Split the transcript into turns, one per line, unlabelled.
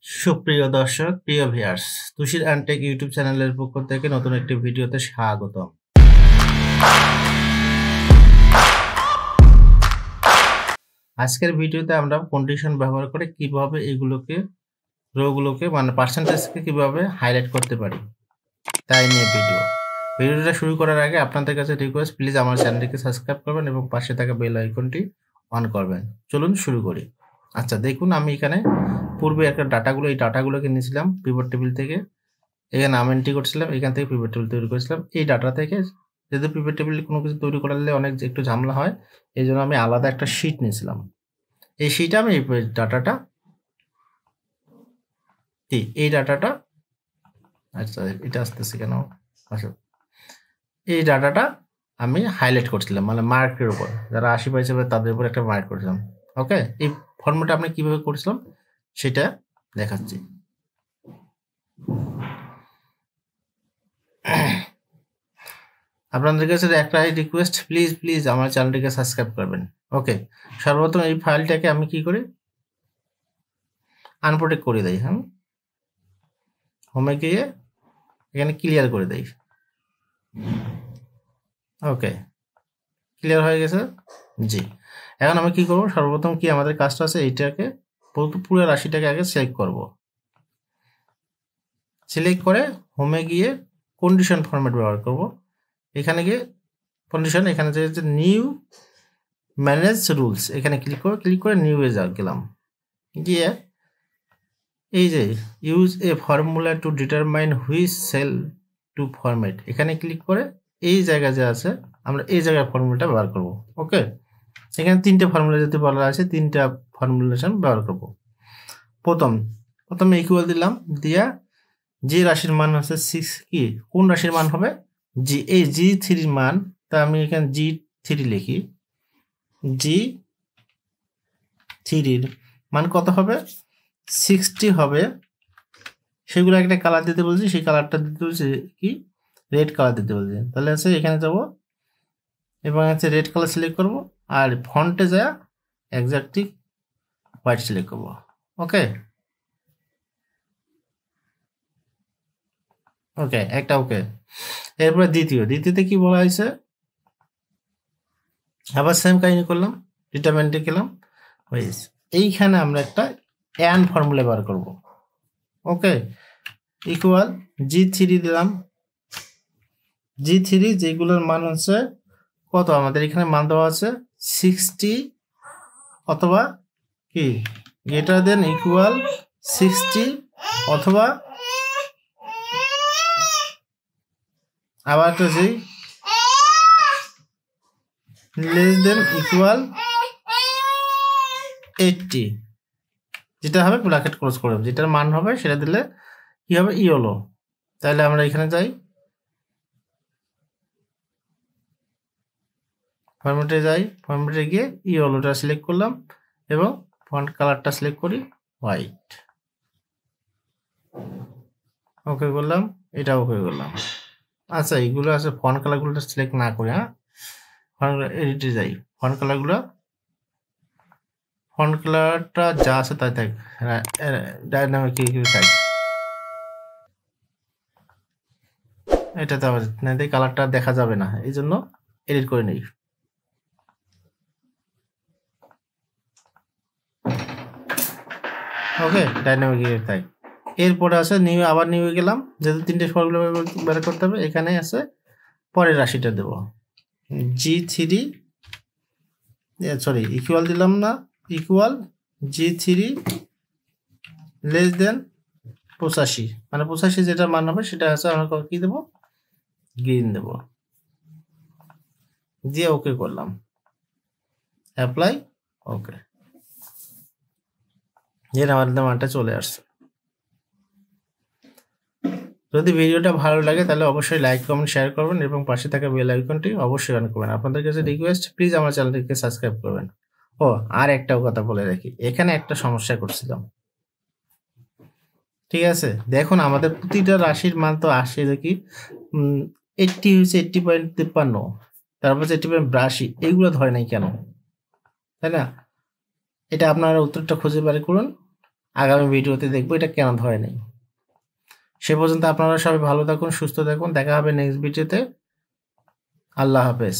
সুপ্রিয় দর্শক, প্রিয় ভিউয়ার্স, তুষির অ্যান্ড টেক ইউটিউব চ্যানেলের পক্ষ থেকে নতুন একটি ভিডিওতে স্বাগতম। আজকের ভিডিওতে আমরা কন্ডিশন ব্যবহার করে কিভাবে রোগুলোকে মানে পার্সেন্টেজকে কিভাবে হাইলাইট করতে পারি তাই নিয়ে ভিডিওটা শুরু করার আগে আপনাদের কাছে রিকোয়েস্ট, প্লিজ আমার চ্যানেলটিকে সাবস্ক্রাইব করবেন এবং পাশে থাকা বেল আইকনটি অন করবেন। চলুন শুরু করি। আচ্ছা, দেখুন আমি এখানে পূর্বে একটা এই ডাটাগুলোকে নিয়েছিলাম পিভট টেবিল থেকে। এখানে নাম এন্ট্রি করছিলাম, এখান থেকে পিভট টেবিল তৈরি করেছিলাম। এই ডাটা থেকে যেহেতু পিভট টেবিল কোনো কিছু তৈরি করলে একটু ঝামেলা হয়, এই জন্য আমি আলাদা একটা শিট নিয়েছিলাম। এই শিটে আমি এই ডাটাটা আচ্ছা এটা আসতেছে কেন, আচ্ছা এই ডাটাটা আমি হাইলাইট করছিলাম, মানে মার্কের উপর যারা 80 পাইছে তাদের উপর একটা মার্ক করছিলাম। ওকে, এই ফর্মেটটা আমি কিভাবে করছিলাম সেটা দেখাচ্ছি। আপনাদের কাছে একটাই রিকোয়েস্ট, প্লিজ আমার চ্যানেলটিকে সাবস্ক্রাইব করবেন। ওকে, সর্বপ্রথম এই ফাইলটাকে আমি কি করি, আনপ্রোটেক্ট করে দেই। হোমে গিয়ে এখানে ক্লিয়ার করে দেই। ওকে, ক্লিয়ার হয়ে গেছে। জি, এখন আমি কি করব, সর্বপ্রথম কি আমাদের কাজটা আছে, এইটাকে পুরো রাশিটাকে আগে সিলেক্ট করব। সিলেক্ট করে হোমে গিয়ে কন্ডিশন ফরম্যাট ব্যবহার করব। এখানে গিয়ে কন্ডিশন, এখানে যে নিউ ম্যানেজ রুলস, এখানে ক্লিক করে নিউ এ গেলাম। গিয়ে এই যে use a formula to determine which cell to format, এখানে ক্লিক করে এই জায়গায় যে আছে আমরা এই জায়গায় ফর্মুলাটা ব্যবহার করব। ওকে, এখানে তিনটে ফর্মুলা যদি বলা আছে, তিনটা ফর্মুলেশন ব্যবহার করব। প্রথমে ইকুয়াল দিলাম, দিয়া যে রাশির মান হচ্ছে 6, কি কোন রাশির মান হবে, জি, এই G3 মান, তা আমি এখানে G3 লিখি। G3 মান কত হবে, 60 হবে। সেগুলো একটা কালার দিতে বলছি, সেই কালারটা দিতে বলছি কি, রেড কালার দিতে বলছি। তাহলে আছে এখানে যাব এবং আছে রেড কালার সিলেক্ট করব, আর ফন্টে যা এক্স্যাক্টলি হোয়াইট সিলেক্ট করব। ওকে একটা ওকে। এরপরে দ্বিতীয়তে কি বলা হয়েছে, আবার সেম কাহিনী করলাম, ডিটারমাইন্টে গেলাম, এইখানে আমরা একটা অ্যান্ড ফর্মুলা ব্যবহার করব। ওকে, ইকুয়াল G3 দিলাম। G3 যেগুলোর মান হচ্ছে কত, আমাদের এখানে মান দেওয়া আছে 60 অথবা কি গ্রেটার দেন ইকুয়াল 60 অথবা আবার একটা যে লেস দেন ইকুয়াল 80, যেটা হবে ব্র্যাকেট ক্লোজ করে, যেটার মান হবে সেটা দিলে কি হবে, ইয়েলো। তাহলে আমরা এখানে যাই, ফরম্যাটে গিয়ে ইয়েলোটা সিলেক্ট করলাম এবং ফন্ট কালারটা সিলেক্ট করি হোয়াইট। ওকে করলাম, এটা ওকে করলাম। আচ্ছা, এইগুলো আছে ফন্ট কালারগুলো সিলেক্ট না করে, এডিটে যাই, ফন্ট কালারটা যা আছে তাই থাক, ডাইনামিক থাক, এটাতে আবার কালারটা দেখা যাবে না, এই জন্য এডিট করে নেই। ওকে, ডাইনামিক থাক। এরপরে আছে নিউ গেলাম, যেহেতু তিনটে ফর্মুলা বের করতে হবে, এখানে আছে পরের রাশিটা দেব, G3 ইকুয়াল দিলাম না, ইকুয়াল G3 লেস দেন 85, মানে 85 যেটা মান হবে সেটা আছে আমরা কি দেবো, গ্রিন দেব, দিয়ে ওকে করলাম, অ্যাপ্লাই। ওকে, আমাদের মানটা চলে আসছে। যদি ভিডিওটা ভালো লাগে তাহলে অবশ্যই লাইক, কমেন্ট, শেয়ার করবেন এবং পাশে থাকা বেল আইকনটি অবশ্যই অন করবেন। আপনাদের কাছে রিকোয়েস্ট, প্লিজ আমার চ্যানেলটিকে সাবস্ক্রাইব করবেন। ও আর একটাও কথা বলে রাখি, এখানে একটা সমস্যা করছিলাম, ঠিক আছে, দেখুন আমাদের প্রতিটা রাশির মান তো আসে দেখি 80 হচ্ছে 80.53, তারপর 80.82, এইগুলো ধরে নাই কেন, তাই না? এটা আপনারা উত্তরটা খুঁজে বের করুন আগামী ভিডিওতে দেখবো এটা কেন ধরে নেই। সে পর্যন্ত আপনারা সবাই ভালো থাকুন, সুস্থ থাকুন। দেখা হবে নেক্সট ভিডিওতে। আল্লাহ হাফেজ।